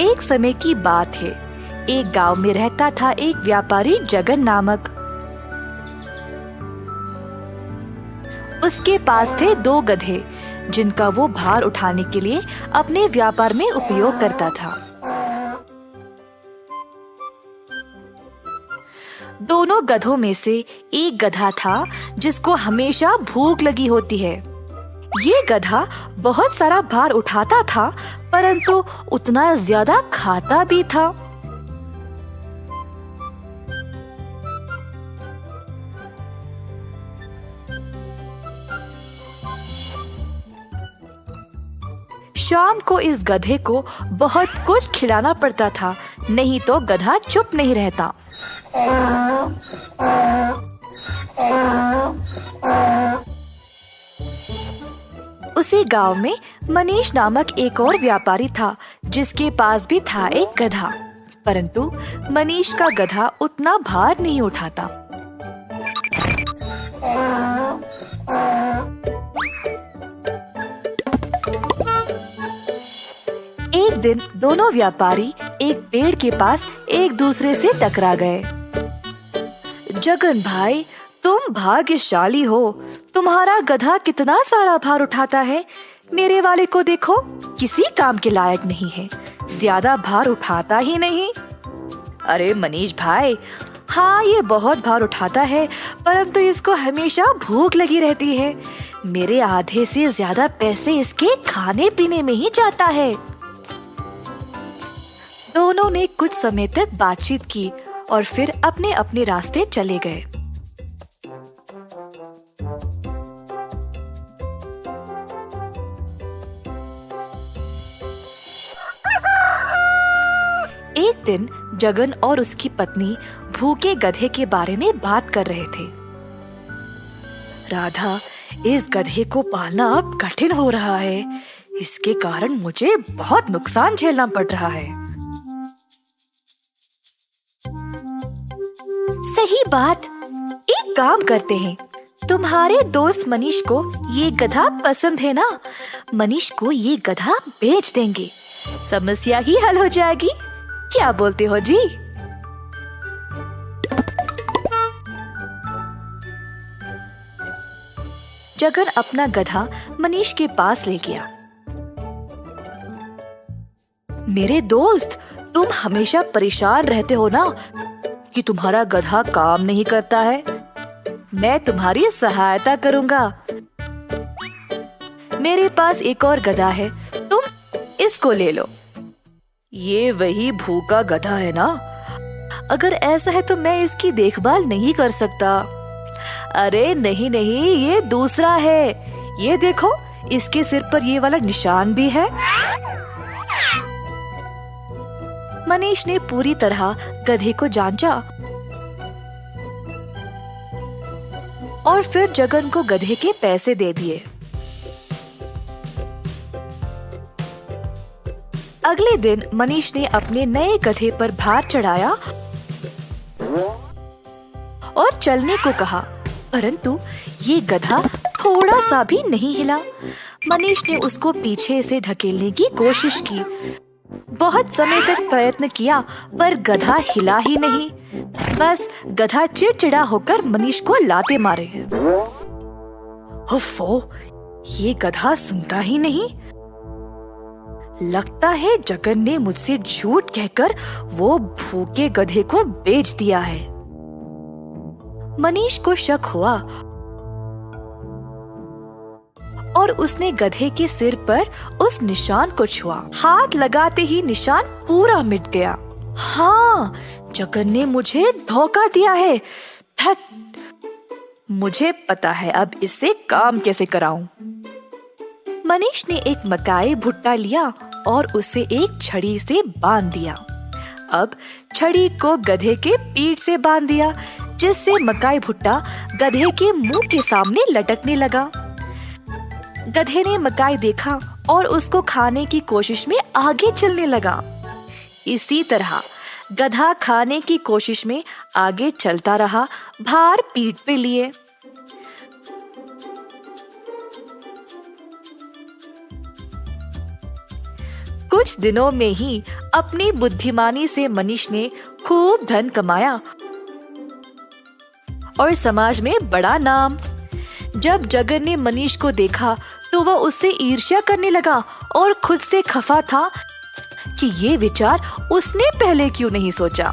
एक समय की बात है। एक गांव में रहता था एक व्यापारी जगन नामक। उसके पास थे 2 गधे जिनका वो भार उठाने के लिए अपने व्यापार में उपयोग करता था। दोनों गधों में से एक गधा था जिसको हमेशा भूख लगी होती है। ये गधा बहुत सारा भार उठाता था, परंतु उतना ज्यादा खाता भी था। शाम को इस गधे को बहुत कुछ खिलाना पड़ता था, नहीं तो गधा चुप नहीं रहता। उसी गांव में मनीष नामक एक और व्यापारी था जिसके पास भी था एक गधा, परंतु मनीष का गधा उतना भार नहीं उठाता। एक दिन दोनों व्यापारी एक पेड़ के पास एक दूसरे से टकरा गए। जगन भाई, तुम भाग्यशाली हो, तुम्हारा गधा कितना सारा भार उठाता है। मेरे वाले को देखो, किसी काम के लायक नहीं है, ज्यादा भार उठाता ही नहीं। अरे मनीष भाई, हाँ ये बहुत भार उठाता है, परंतु इसको हमेशा भूख लगी रहती है। मेरे आधे से ज्यादा पैसे इसके खाने पीने में ही जाता है। दोनों ने कुछ समय तक बातचीत की और फिर अपने अपने रास्ते चले गए। एक दिन जगन और उसकी पत्नी भूखे गधे के बारे में बात कर रहे थे। राधा, इस गधे को पालना अब कठिन हो रहा है। इसके कारण मुझे बहुत नुकसान झेलना पड़ रहा है। सही बात। एक काम करते हैं, तुम्हारे दोस्त मनीष को ये गधा पसंद है ना? मनीष को ये गधा बेच देंगे, समस्या ही हल हो जाएगी। क्या बोलते हो जी? जगन अपना गधा मनीष के पास ले गया। मेरे दोस्त, तुम हमेशा परेशान रहते हो ना कि तुम्हारा गधा काम नहीं करता है। मैं तुम्हारी सहायता करूंगा। मेरे पास एक और गधा है, तुम इसको ले लो। ये वही भूखा गधा है ना? अगर ऐसा है तो मैं इसकी देखभाल नहीं कर सकता। अरे नहीं नहीं, ये दूसरा है। ये देखो, इसके सिर पर ये वाला निशान भी है। मनीष ने पूरी तरह गधे को जांचा और फिर जगन को गधे के पैसे दे दिए। अगले दिन मनीष ने अपने नए गधे पर भार चढ़ाया और चलने को कहा, परंतु ये गधा थोड़ा सा भी नहीं हिला। मनीष ने उसको पीछे से ढकेलने की कोशिश की। बहुत समय तक प्रयत्न किया, पर गधा हिला ही नहीं। बस गधा चिड़चिड़ा होकर मनीष को लाते मारे। ओफो, ये गधा सुनता ही नहीं। लगता है जगन ने मुझसे झूठ कहकर वो भूखे गधे को बेच दिया है। मनीष को शक हुआ और उसने गधे के सिर पर उस निशान को छुआ। हाथ लगाते ही निशान पूरा मिट गया। हाँ, जगन ने मुझे धोखा दिया है। मुझे पता है अब इससे काम कैसे कराऊं। मनीष ने एक मकाई भुट्टा लिया और उसे एक छड़ी से बांध दिया। अब छड़ी को गधे के पीठ से बांध दिया, जिससे मकाई भुट्टा गधे के मुंह के सामने लटकने लगा। गधे ने मकाई देखा और उसको खाने की कोशिश में आगे चलने लगा। इसी तरह गधा खाने की कोशिश में आगे चलता रहा, भार पीठ पे लिए। कुछ दिनों में ही अपनी बुद्धिमानी से मनीष ने खूब धन कमाया और समाज में बड़ा नाम। जब जगन ने मनीष को देखा तो वह उससे ईर्ष्या करने लगा और खुद से खफा था कि ये विचार उसने पहले क्यों नहीं सोचा।